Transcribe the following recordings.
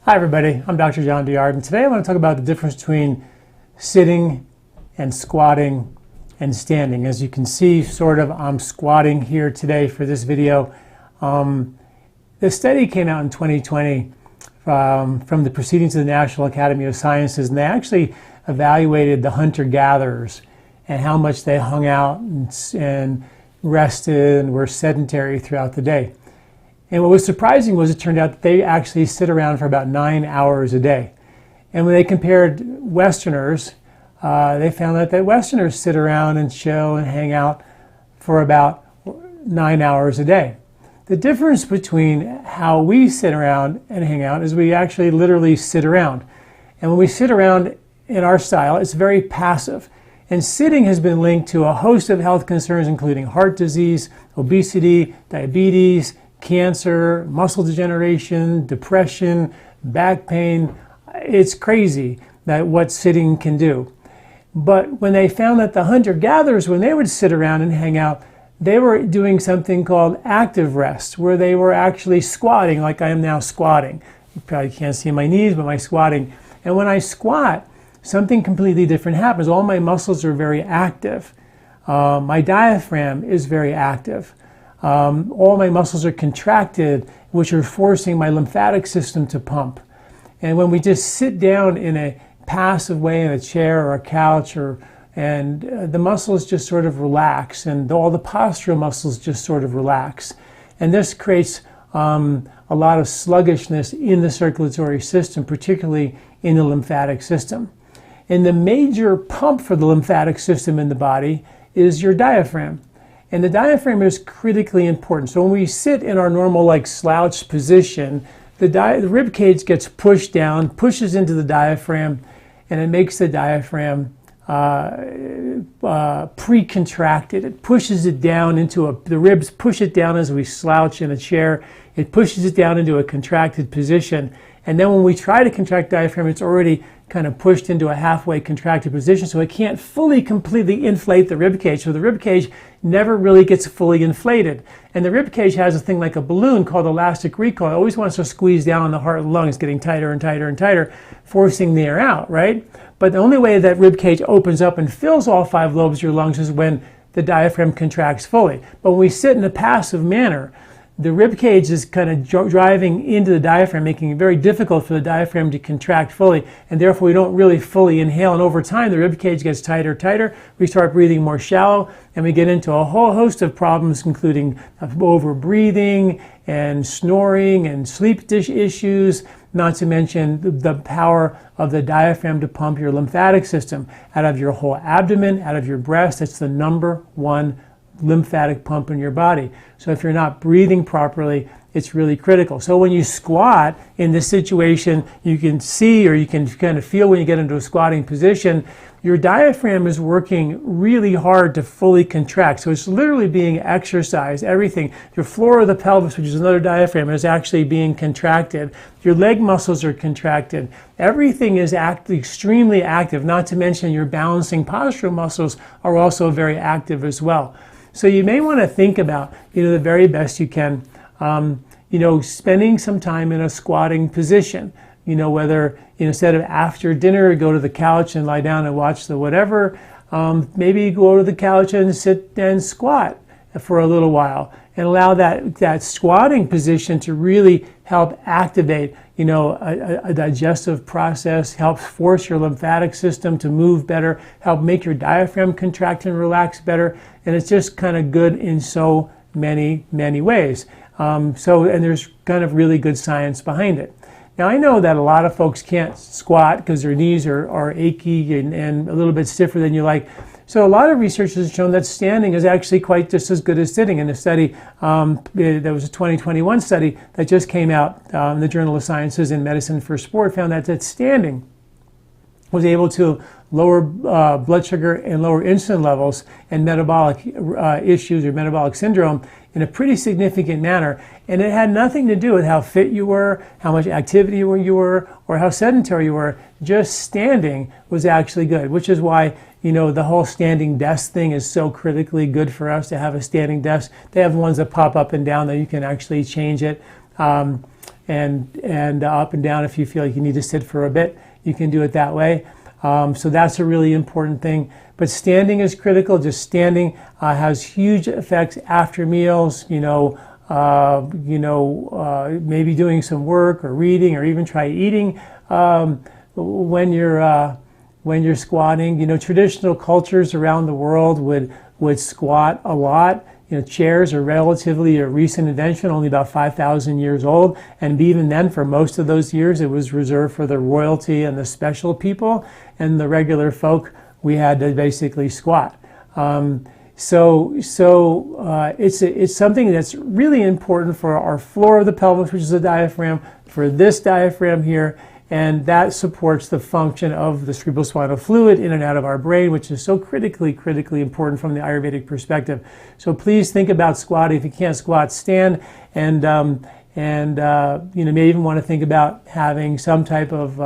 Hi everybody, I'm Dr. John Douillard, and today I want to talk about the difference between sitting and squatting and standing. As you can see, I'm squatting here today for this video. The study came out in 2020 from the Proceedings of the National Academy of Sciences, and they actually evaluated the hunter-gatherers and how much they hung out and rested and were sedentary throughout the day. And what was surprising was it turned out that they actually sit around for about 9 hours a day. And when they compared Westerners, they found that Westerners sit around and chill and hang out for about 9 hours a day. The difference between how we sit around and hang out is we actually literally sit around. And when we sit around in our style, it's very passive. And sitting has been linked to a host of health concerns, including heart disease, obesity, diabetes, cancer, muscle degeneration, depression, back pain. It's crazy that what sitting can do. But when they found that the hunter-gatherers, when they would sit around and hang out, they were doing something called active rest, where they were actually squatting like I am now squatting. You probably can't see my knees, but my squatting. And when I squat, something completely different happens. All my muscles are very active. My diaphragm is very active. All my muscles are contracted, which are forcing my lymphatic system to pump. And when we just sit down in a passive way in a chair or a couch, the muscles just sort of relax, and all the postural muscles just sort of relax. And this creates a lot of sluggishness in the circulatory system, particularly in the lymphatic system. And the major pump for the lymphatic system in the body is your diaphragm. And the diaphragm is critically important. So when we sit in our normal slouch position, the rib cage gets pushed down, pushes into the diaphragm, and it makes the diaphragm pre-contracted. It pushes it down into the ribs push it down as we slouch in a chair. It pushes it down into a contracted position. And then when we try to contract diaphragm, it's already kind of pushed into a halfway contracted position, so it can't completely inflate the rib cage. So the rib cage never really gets fully inflated. And the rib cage has a thing like a balloon called elastic recoil. It always wants to squeeze down on the heart and lungs, getting tighter and tighter and tighter, forcing the air out, right? But the only way that rib cage opens up and fills all 5 lobes of your lungs is when the diaphragm contracts fully. But when we sit in a passive manner, the rib cage is kind of driving into the diaphragm, making it very difficult for the diaphragm to contract fully, and therefore we don't really fully inhale. And over time, the rib cage gets tighter, tighter. We start breathing more shallow, and we get into a whole host of problems, including over-breathing and snoring and sleep issues, not to mention the power of the diaphragm to pump your lymphatic system out of your whole abdomen, out of your breast. It's the #1 lymphatic pump in your body. So if you're not breathing properly, it's really critical. So when you squat in this situation, you can see, or you can kind of feel when you get into a squatting position, your diaphragm is working really hard to fully contract. So it's literally being exercised. Everything, your floor of the pelvis, which is another diaphragm, is actually being contracted. Your leg muscles are contracted. Everything is extremely active, not to mention your balancing postural muscles are also very active as well. So you may want to think about, the very best you can, spending some time in a squatting position. Whether instead of after dinner, go to the couch and lie down and watch the whatever, maybe go to the couch and sit and squat for a little while and allow that squatting position to really help activate, a digestive process, helps force your lymphatic system to move better, help make your diaphragm contract and relax better. And it's just kind of good in so many, many ways. And there's kind of really good science behind it. Now, I know that a lot of folks can't squat because their knees are achy and a little bit stiffer than you like. So a lot of research has shown that standing is actually quite just as good as sitting. In a study, there was a 2021 study that just came out in the Journal of Sciences in Medicine for Sport, found that standing was able to lower blood sugar and lower insulin levels and metabolic issues or metabolic syndrome in a pretty significant manner. And it had nothing to do with how fit you were, how much activity you were, or how sedentary you were. Just standing was actually good, which is why the whole standing desk thing is so critically good for us to have a standing desk. They have ones that pop up and down that you can actually change it. and up and down. If you feel like you need to sit for a bit, you can do it that way. So that's a really important thing. But standing is critical. Just standing has huge effects after meals. Maybe doing some work or reading, or even try eating when you're squatting. Traditional cultures around the world would squat a lot. Chairs are relatively a recent invention, only about 5,000 years old. And even then, for most of those years, it was reserved for the royalty and the special people. And the regular folk, we had to basically squat. So it's something that's really important for our floor of the pelvis, which is the diaphragm, for this diaphragm here. And that supports the function of the cerebrospinal fluid in and out of our brain, which is so critically important from the Ayurvedic perspective. So please think about squatting. If you can't squat, stand, and you may even want to think about having some type of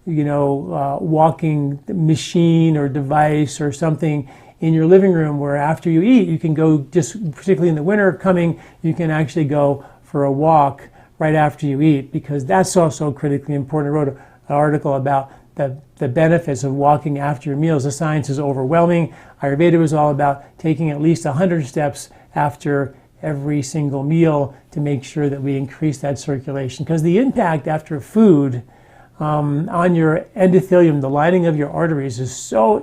walking machine or device or something in your living room, where after you eat, you can go, just particularly in the winter coming, you can actually go for a walk right after you eat, because that's also critically important. I wrote an article about the benefits of walking after your meals. The science is overwhelming. Ayurveda was all about taking at least 100 steps after every single meal to make sure that we increase that circulation, because the impact after food on your endothelium, the lining of your arteries, is so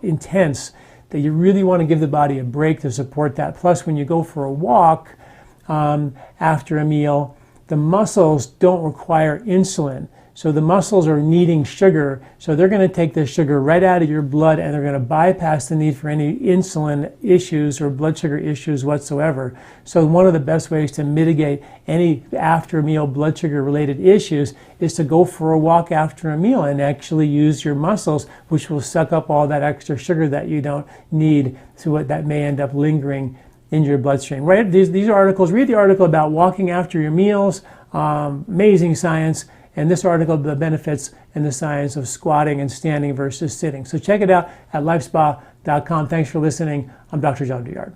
intense that you really want to give the body a break to support that. Plus, when you go for a walk after a meal, the muscles don't require insulin. So the muscles are needing sugar, so they're going to take the sugar right out of your blood, and they're going to bypass the need for any insulin issues or blood sugar issues whatsoever. So one of the best ways to mitigate any after meal blood sugar related issues is to go for a walk after a meal and actually use your muscles, which will suck up all that extra sugar that you don't need, so that may end up lingering in your bloodstream. Right? These articles, read the article about walking after your meals, amazing science, and this article, the benefits and the science of squatting and standing versus sitting. So check it out at LifeSpa.com. Thanks for listening. I'm Dr. John Douillard.